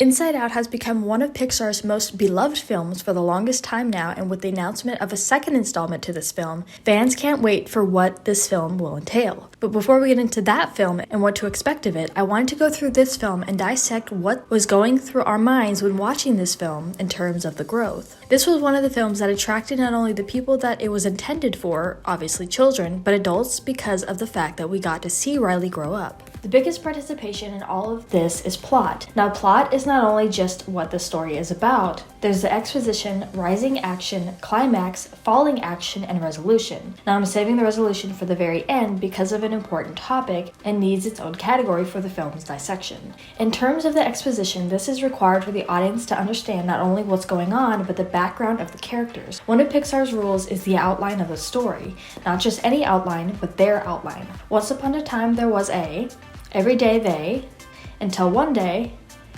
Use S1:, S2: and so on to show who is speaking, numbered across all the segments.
S1: Inside Out has become one of Pixar's most beloved films for the longest time now, and with the announcement of a second installment to this film, fans can't wait for what this film will entail. But before we get into that film and what to expect of it, I wanted to go through this film and dissect what was going through our minds when watching this film in terms of the growth. This was one of the films that attracted not only the people that it was intended for, obviously children, but adults because of the fact that we got to see Riley grow up. The biggest participation in all of this is plot. Now, plot is not only just what the story is about. There's the exposition, rising action, climax, falling action, and resolution. Now, I'm saving the resolution for the very end because of an important topic and needs its own category for the film's dissection. In terms of the exposition, this is required for the audience to understand not only what's going on, but the background of the characters. One of Pixar's rules is the outline of the story. Not just any outline, but their outline. Once upon a time, there was every day they, until one day,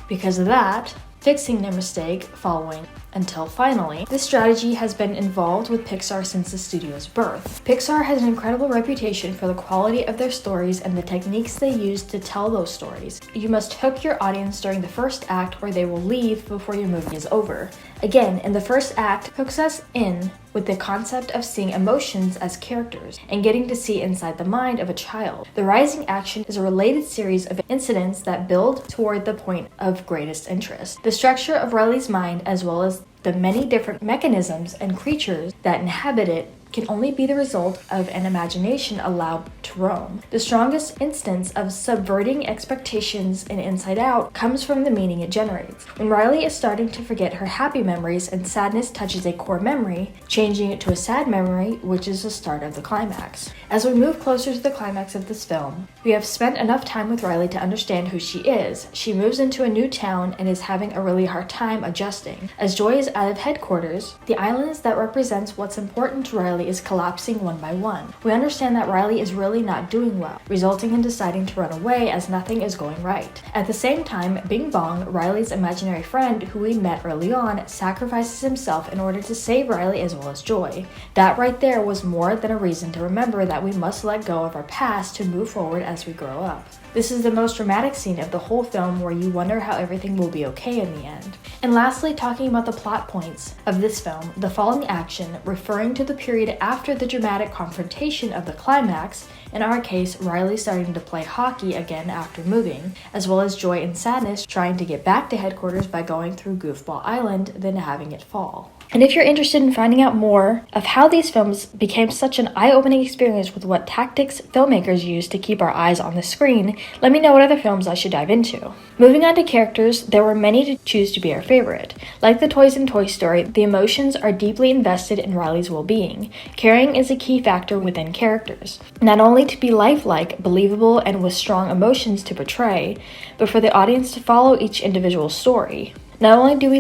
S1: because of that, fixing their mistake, following, until finally. This strategy has been involved with Pixar since the studio's birth. Pixar has an incredible reputation for the quality of their stories and the techniques they use to tell those stories. You must hook your audience during the first act or they will leave before your movie is over. Again, in the first act, hooks us in with the concept of seeing emotions as characters and getting to see inside the mind of a child. The rising action is a related series of incidents that build toward the point of greatest interest. The structure of Riley's mind, as well as the many different mechanisms and creatures that inhabit it, can only be the result of an imagination allowed to roam. The strongest instance of subverting expectations in Inside Out comes from the meaning it generates. When Riley is starting to forget her happy memories and sadness touches a core memory, changing it to a sad memory, which is the start of the climax. As we move closer to the climax of this film, we have spent enough time with Riley to understand who she is. She moves into a new town and is having a really hard time adjusting. As Joy is out of headquarters, the islands that represents what's important to Riley is collapsing one by one. We understand that Riley is really not doing well, resulting in deciding to run away as nothing is going right. At the same time, Bing Bong, Riley's imaginary friend who we met early on, sacrifices himself in order to save Riley as well as Joy. That right there was more than a reason to remember that we must let go of our past to move forward as we grow up. This is the most dramatic scene of the whole film where you wonder how everything will be okay in the end. And lastly, talking about the plot points of this film, the falling action, referring to the period after the dramatic confrontation of the climax, in our case, Riley starting to play hockey again after moving, as well as Joy and Sadness trying to get back to headquarters by going through Goofball Island, then having it fall. And if you're interested in finding out more of how these films became such an eye-opening experience with what tactics filmmakers use to keep our eyes on the screen, let me know what other films I should dive into. Moving on to characters, there were many to choose to be our favorite. Like the toys in Toy Story, the emotions are deeply invested in Riley's well-being. Caring is a key factor within characters. Not only to be lifelike, believable, and with strong emotions to portray, but for the audience to follow each individual story. Not only do we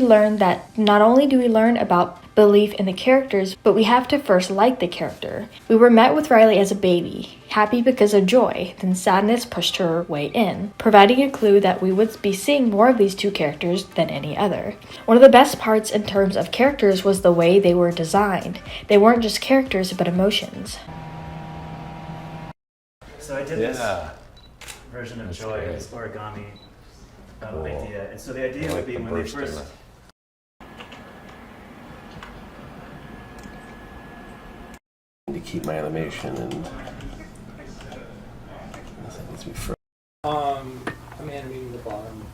S1: learn about belief in the characters, but we have to first like the character. We were met with Riley as a baby, happy because of Joy, then sadness pushed her way in, providing a clue that we would be seeing more of these two characters than any other. One of the best parts in terms of characters was the way they were designed. They weren't just characters, but emotions.
S2: So I did this version of Joy, this origami idea. And so the idea would be when they first...
S3: To keep my animation and...
S4: I'm animating the bottom.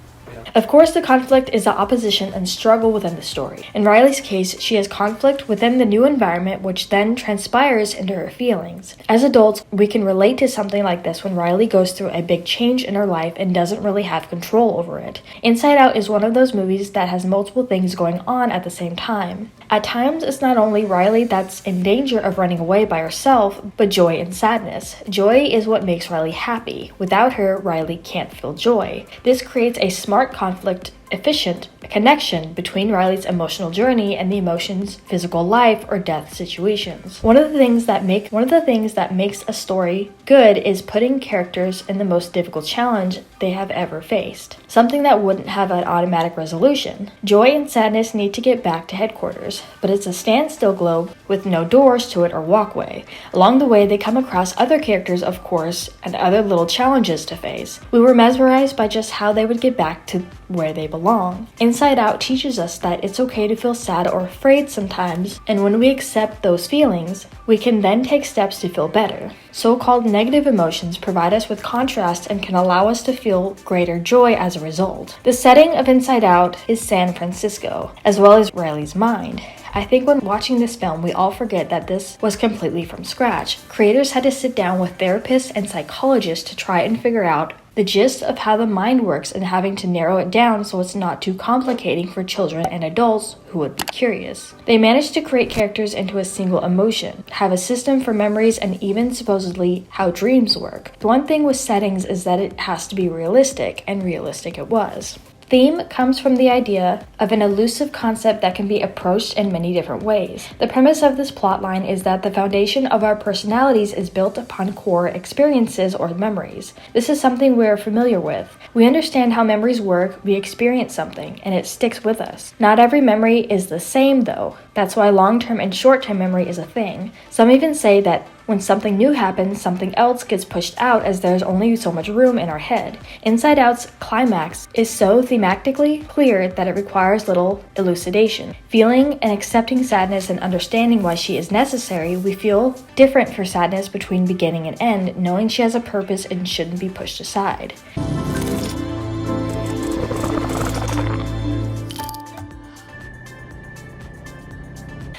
S1: Of course, the conflict is the opposition and struggle within the story. In Riley's case, she has conflict within the new environment, which then transpires into her feelings. As adults, we can relate to something like this when Riley goes through a big change in her life and doesn't really have control over it. Inside Out is one of those movies that has multiple things going on at the same time. At times, it's not only Riley that's in danger of running away by herself, but Joy and sadness. Joy is what makes Riley happy. Without her, Riley can't feel joy. This creates a smart conflict efficient connection between Riley's emotional journey and the emotions, physical life, or death situations. One of the things that makes a story good is putting characters in the most difficult challenge they have ever faced. Something that wouldn't have an automatic resolution. Joy and sadness need to get back to headquarters, but it's a standstill globe with no doors to it or walkway. Along the way, they come across other characters, of course, and other little challenges to face. We were mesmerized by just how they would get back to where they belong. Inside Out teaches us that it's okay to feel sad or afraid sometimes, and when we accept those feelings, we can then take steps to feel better. So-called negative emotions provide us with contrast and can allow us to feel greater joy as a result. The setting of Inside Out is San Francisco, as well as Riley's mind. I think when watching this film, we all forget that this was completely from scratch. Creators had to sit down with therapists and psychologists to try and figure out the gist of how the mind works and having to narrow it down so it's not too complicating for children and adults who would be curious. They managed to create characters into a single emotion, have a system for memories, and even supposedly how dreams work. The one thing with settings is that it has to be realistic, and realistic it was. Theme comes from the idea of an elusive concept that can be approached in many different ways. The premise of this plotline is that the foundation of our personalities is built upon core experiences or memories. This is something we're familiar with. We understand how memories work, we experience something, and it sticks with us. Not every memory is the same though. That's why long-term and short-term memory is a thing. Some even say that when something new happens, something else gets pushed out as there's only so much room in our head. Inside Out's climax is so thematically clear that it requires little elucidation. Feeling and accepting sadness and understanding why she is necessary, we feel different for sadness between beginning and end, knowing she has a purpose and shouldn't be pushed aside.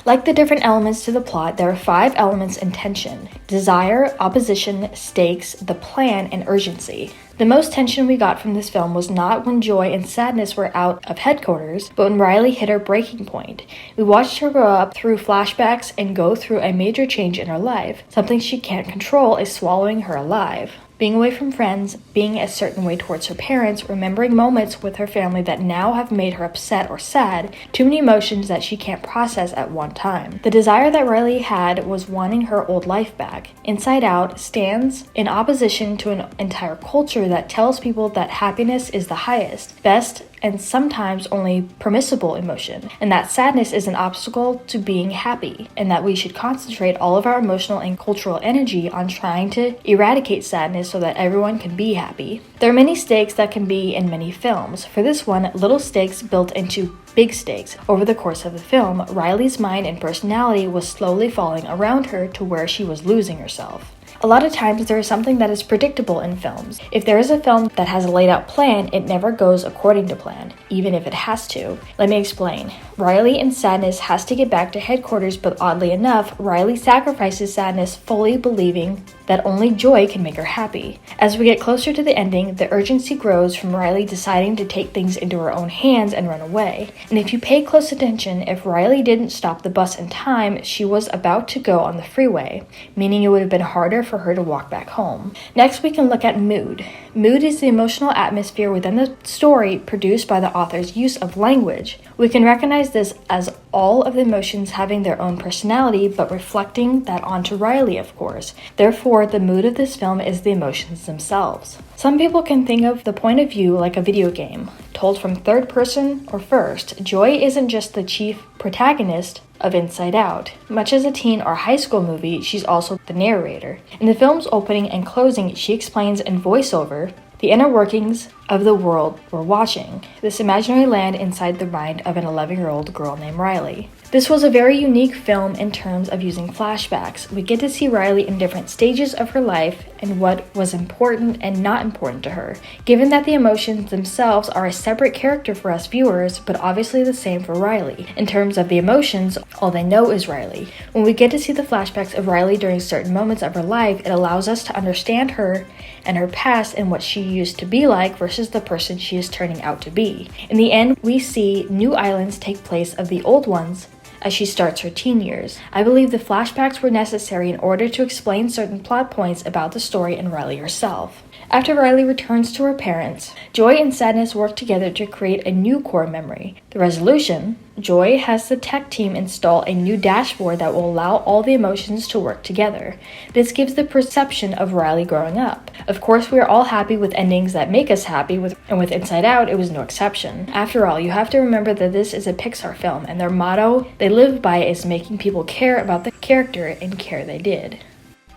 S1: Like the different elements to the plot, there are 5 elements in tension: desire, opposition, stakes, the plan, and urgency. The most tension we got from this film was not when joy and sadness were out of headquarters, but when Riley hit her breaking point. We watched her grow up through flashbacks and go through a major change in her life. Something she can't control is swallowing her alive. Being away from friends, being a certain way towards her parents, remembering moments with her family that now have made her upset or sad, too many emotions that she can't process at one time. The desire that Riley had was wanting her old life back. Inside Out stands in opposition to an entire culture that tells people that happiness is the highest, best, and sometimes only permissible emotion, and that sadness is an obstacle to being happy, and that we should concentrate all of our emotional and cultural energy on trying to eradicate sadness so that everyone can be happy. There are many stakes that can be in many films. For this one, little stakes built into big stakes. Over the course of the film, Riley's mind and personality was slowly falling around her to where she was losing herself. A lot of times there is something that is predictable in films. If there is a film that has a laid out plan, it never goes according to plan, even if it has to. Let me explain. Riley in sadness has to get back to headquarters, but oddly enough, Riley sacrifices sadness, fully believing that only joy can make her happy. As we get closer to the ending, the urgency grows from Riley deciding to take things into her own hands and run away. And if you pay close attention, if Riley didn't stop the bus in time, she was about to go on the freeway, meaning it would have been harder for her to walk back home. Next, we can look at mood. Mood is the emotional atmosphere within the story produced by the author's use of language. We can recognize this as all of the emotions having their own personality, but reflecting that onto Riley, of course. Therefore, the mood of this film is the emotions themselves. Some people can think of the point of view like a video game, told from third person or first. Joy isn't just the chief protagonist of Inside Out. Much as a teen or high school movie, she's also the narrator. In the film's opening and closing, she explains in voiceover the inner workings of the world we're watching, this imaginary land inside the mind of an 11-year-old girl named Riley. This was a very unique film in terms of using flashbacks. We get to see Riley in different stages of her life and what was important and not important to her, given that the emotions themselves are a separate character for us viewers, but obviously the same for Riley. In terms of the emotions, all they know is Riley. When we get to see the flashbacks of Riley during certain moments of her life, it allows us to understand her and her past and what she used to be like versus the person she is turning out to be. In the end, we see new islands take place of the old ones as she starts her teen years. I believe the flashbacks were necessary in order to explain certain plot points about the story and Riley herself. After Riley returns to her parents, Joy and Sadness work together to create a new core memory. The resolution: Joy has the tech team install a new dashboard that will allow all the emotions to work together. This gives the perception of Riley growing up. Of course, we are all happy with endings that make us happy, and with Inside Out, it was no exception. After all, you have to remember that this is a Pixar film, and their motto they live by is making people care about the character and care they did.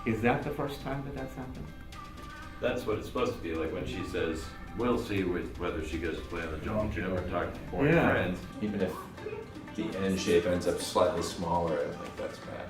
S5: Is that the first time that that's happened?
S6: That's what it's supposed to be like when she says,
S5: we'll see whether she gets to play on the jungle gym or talk to foreign
S3: Yeah.
S5: friends.
S6: Even if the end shape ends up slightly smaller, I don't think that's bad.